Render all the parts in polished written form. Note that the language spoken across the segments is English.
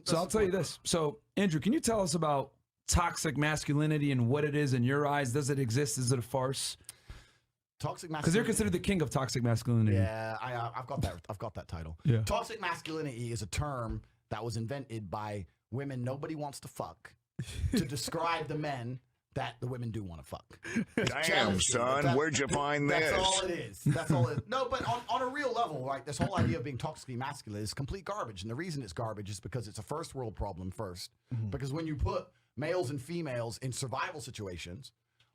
So I'll tell you this. So, Andrew, can you tell us about toxic masculinity and what it is in your eyes? Does it exist? Is it a farce? Toxic masculinity. Because you're considered the king of toxic masculinity. Yeah, I've got that title. Yeah. Toxic masculinity is a term that was invented by women nobody wants to fuck to describe the men that the women do want to fuck. Damn, son, where'd you find this? That's all it is. That's all it is. No, but on a real level, right, this whole idea of being toxically masculine is complete garbage. And the reason it's garbage is because it's a first world problem first. Because when you put males and females in survival situations,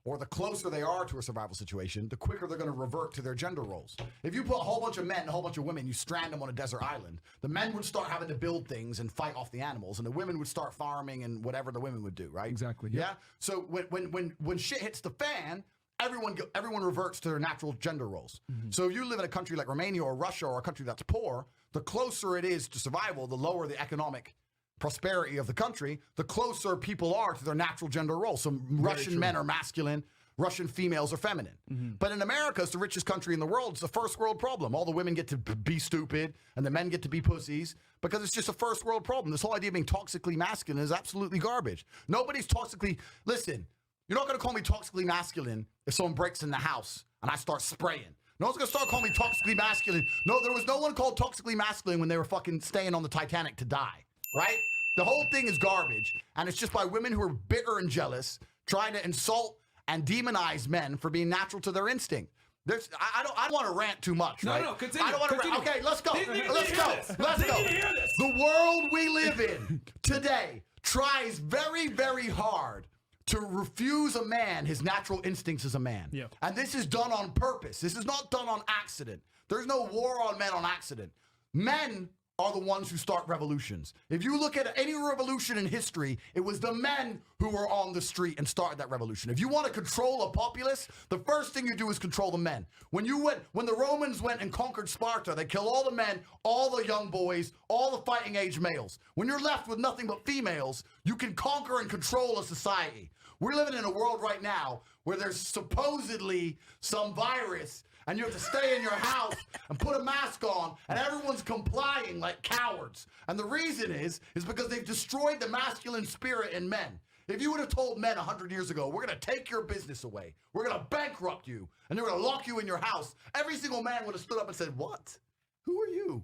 or the closer they are to a survival situation, the quicker they're going to revert to their gender roles. If you put a whole bunch of men and a whole bunch of women, you strand them on a desert island, the men would start having to build things and fight off the animals, and the women would start farming and whatever the women would do, right? Exactly. Yeah. So when shit hits the fan, everyone reverts to their natural gender roles. So if you live in a country like Romania or Russia or a country that's poor, the closer it is to survival, the lower the economic prosperity of the country, the closer people are to their natural gender role. So Russian men are masculine, Russian females are feminine. But in America, it's the richest country in the world. It's a first world problem. All the women get to be stupid and the men get to be pussies because it's just a first world problem. This whole idea of being toxically masculine is absolutely garbage. Nobody's toxically, listen, you're not going to call me toxically masculine if someone breaks in the house and I start spraying. No one's going to start calling me toxically masculine. No, there was no one called toxically masculine when they were fucking staying on the Titanic to die. Right? The whole thing is garbage, and it's just by women who are bitter and jealous, trying to insult and demonize men for being natural to their instinct. I don't want to rant too much, right? No, continue. I don't want to rant. Okay, let's go. Let's go. This. The world we live in today tries very, very hard to refuse a man his natural instincts as a man. Yeah. And this is done on purpose. This is not done on accident. There's no war on men on accident. Men are the ones who start revolutions. If you look at any revolution in history, it was the men who were on the street and started that revolution. If you want to control a populace, the first thing you do is control the men. When the Romans went and conquered Sparta, they killed all the men, all the young boys, all the fighting age males. When you're left with nothing but females, you can conquer and control a society. We're living in a world right now where there's supposedly some virus and you have to stay in your house and put a mask on, and everyone's complying like cowards. And the reason is because they've destroyed the masculine spirit in men. If you would have told men 100 years ago, we're going to take your business away, we're going to bankrupt you, and they're going to lock you in your house, every single man would have stood up and said, what? Who are you?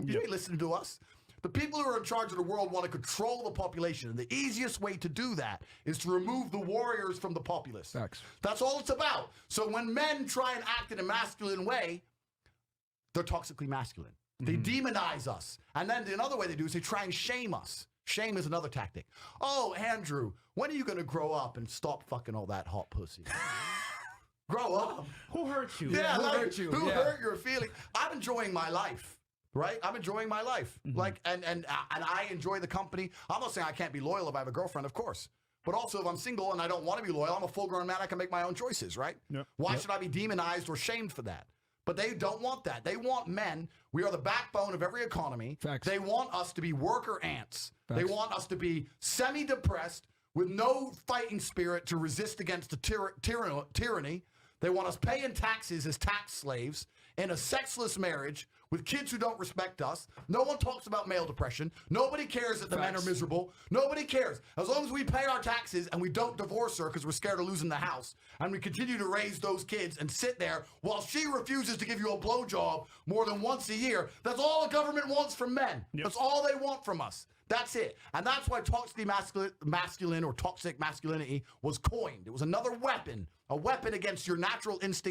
You ain't listening to us. The people who are in charge of the world want to control the population, and the easiest way to do that is to remove the warriors from the populace. Facts. That's all it's about. So when men try and act in a masculine way, they're toxically masculine. They demonize us. And then another way they do is they try and shame us. Shame is another tactic. Oh, Andrew, when are you going to grow up and stop fucking all that hot pussy? Grow up. Who hurt you? Yeah, who like, hurt you? Who Yeah. hurt your feelings? I'm enjoying my life. Right? I'm enjoying my life. Like, and I enjoy the company. I'm not saying I can't be loyal if I have a girlfriend, of course. But also, if I'm single and I don't want to be loyal, I'm a full-grown man. I can make my own choices, right? Yep. Why should I be demonized or shamed for that? But they don't want that. They want men. We are the backbone of every economy. Facts. They want us to be worker ants. Facts. They want us to be semi-depressed with no fighting spirit to resist against the tyranny. They want us paying taxes as tax slaves in a sexless marriage with kids who don't respect us. No one talks about male depression. Nobody cares that the men are miserable. Nobody cares. As long as we pay our taxes and we don't divorce her because we're scared of losing the house, and we continue to raise those kids and sit there while she refuses to give you a blowjob more than once a year, that's all the government wants from men. Yep. That's all they want from us. That's it. And that's why toxically masculine or toxic masculinity was coined. It was another weapon, a weapon against your natural instinct.